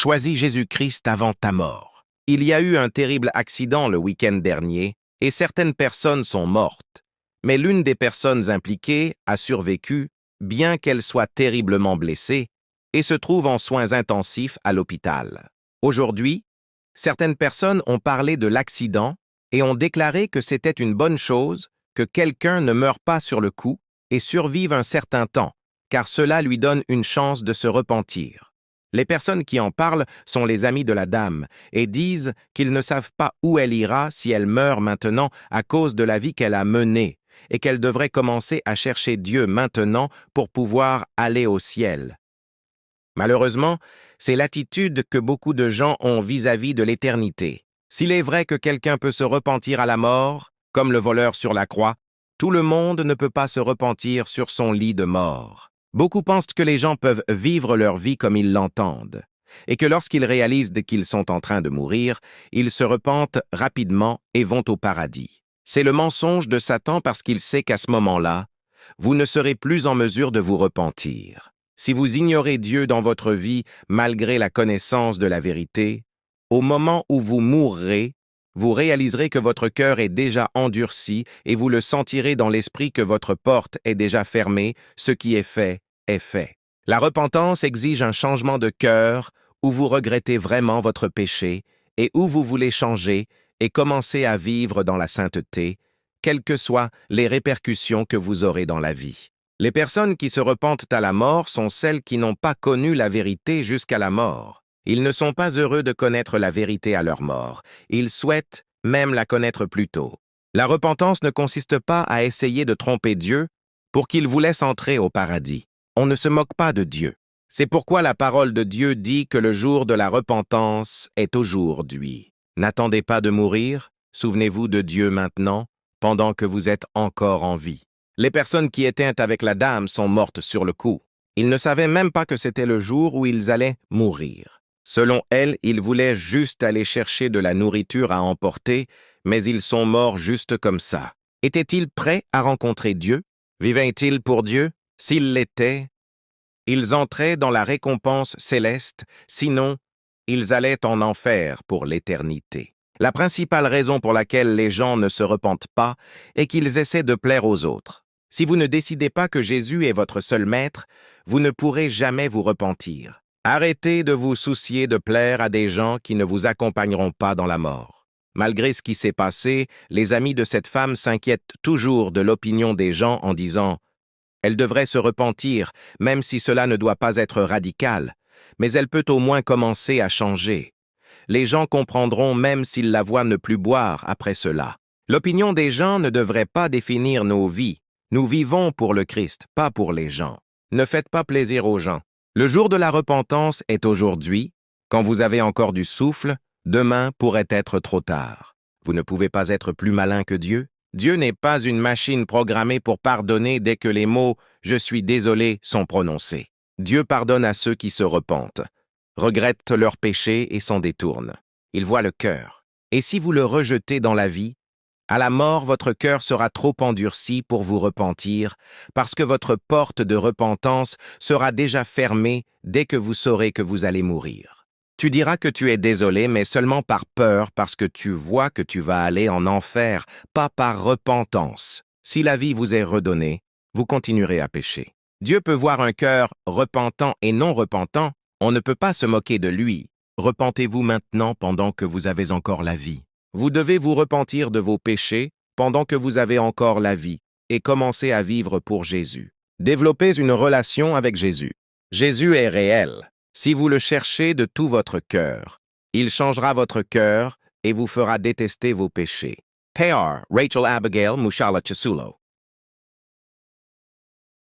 Choisis Jésus-Christ avant ta mort. Il y a eu un terrible accident le week-end dernier et certaines personnes sont mortes. Mais l'une des personnes impliquées a survécu, bien qu'elle soit terriblement blessée, et se trouve en soins intensifs à l'hôpital. Aujourd'hui, certaines personnes ont parlé de l'accident et ont déclaré que c'était une bonne chose que quelqu'un ne meure pas sur le coup et survive un certain temps, car cela lui donne une chance de se repentir. Les personnes qui en parlent sont les amis de la dame et disent qu'ils ne savent pas où elle ira si elle meurt maintenant à cause de la vie qu'elle a menée et qu'elle devrait commencer à chercher Dieu maintenant pour pouvoir aller au ciel. Malheureusement, c'est l'attitude que beaucoup de gens ont vis-à-vis de l'éternité. S'il est vrai que quelqu'un peut se repentir à la mort, comme le voleur sur la croix, tout le monde ne peut pas se repentir sur son lit de mort. Beaucoup pensent que les gens peuvent vivre leur vie comme ils l'entendent, et que lorsqu'ils réalisent qu'ils sont en train de mourir, ils se repentent rapidement et vont au paradis. C'est le mensonge de Satan parce qu'il sait qu'à ce moment-là, vous ne serez plus en mesure de vous repentir. Si vous ignorez Dieu dans votre vie malgré la connaissance de la vérité, au moment où vous mourrez, vous réaliserez que votre cœur est déjà endurci et vous le sentirez dans l'esprit que votre porte est déjà fermée, ce qui est fait est fait. La repentance exige un changement de cœur où vous regrettez vraiment votre péché et où vous voulez changer et commencer à vivre dans la sainteté, quelles que soient les répercussions que vous aurez dans la vie. Les personnes qui se repentent à la mort sont celles qui n'ont pas connu la vérité jusqu'à la mort. Ils ne sont pas heureux de connaître la vérité à leur mort. Ils souhaitent même la connaître plus tôt. La repentance ne consiste pas à essayer de tromper Dieu pour qu'il vous laisse entrer au paradis. On ne se moque pas de Dieu. C'est pourquoi la parole de Dieu dit que le jour de la repentance est aujourd'hui. N'attendez pas de mourir, souvenez-vous de Dieu maintenant, pendant que vous êtes encore en vie. Les personnes qui étaient avec la dame sont mortes sur le coup. Ils ne savaient même pas que c'était le jour où ils allaient mourir. Selon elles, ils voulaient juste aller chercher de la nourriture à emporter, mais ils sont morts juste comme ça. Étaient-ils prêts à rencontrer Dieu? Vivaient-ils pour Dieu? S'ils l'étaient, ils entraient dans la récompense céleste, sinon, ils allaient en enfer pour l'éternité. La principale raison pour laquelle les gens ne se repentent pas est qu'ils essaient de plaire aux autres. Si vous ne décidez pas que Jésus est votre seul maître, vous ne pourrez jamais vous repentir. Arrêtez de vous soucier de plaire à des gens qui ne vous accompagneront pas dans la mort. Malgré ce qui s'est passé, les amis de cette femme s'inquiètent toujours de l'opinion des gens en disant « Elle devrait se repentir, même si cela ne doit pas être radical, mais elle peut au moins commencer à changer. Les gens comprendront même s'ils la voient ne plus boire après cela. L'opinion des gens ne devrait pas définir nos vies. Nous vivons pour le Christ, pas pour les gens. Ne faites pas plaisir aux gens. Le jour de la repentance est aujourd'hui. Quand vous avez encore du souffle, demain pourrait être trop tard. Vous ne pouvez pas être plus malin que Dieu. Dieu n'est pas une machine programmée pour pardonner dès que les mots « je suis désolé » sont prononcés. Dieu pardonne à ceux qui se repentent, regrettent leurs péchés et s'en détournent. Il voit le cœur. Et si vous le rejetez dans la vie, à la mort, votre cœur sera trop endurci pour vous repentir, parce que votre porte de repentance sera déjà fermée dès que vous saurez que vous allez mourir. Tu diras que tu es désolé, mais seulement par peur, parce que tu vois que tu vas aller en enfer, pas par repentance. Si la vie vous est redonnée, vous continuerez à pécher. Dieu peut voir un cœur repentant et non repentant, on ne peut pas se moquer de lui. Repentez-vous maintenant pendant que vous avez encore la vie. Vous devez vous repentir de vos péchés pendant que vous avez encore la vie et commencer à vivre pour Jésus. Développez une relation avec Jésus. Jésus est réel. Si vous le cherchez de tout votre cœur, il changera votre cœur et vous fera détester vos péchés. P.R. Rachel Abigail Mushala Chisulo.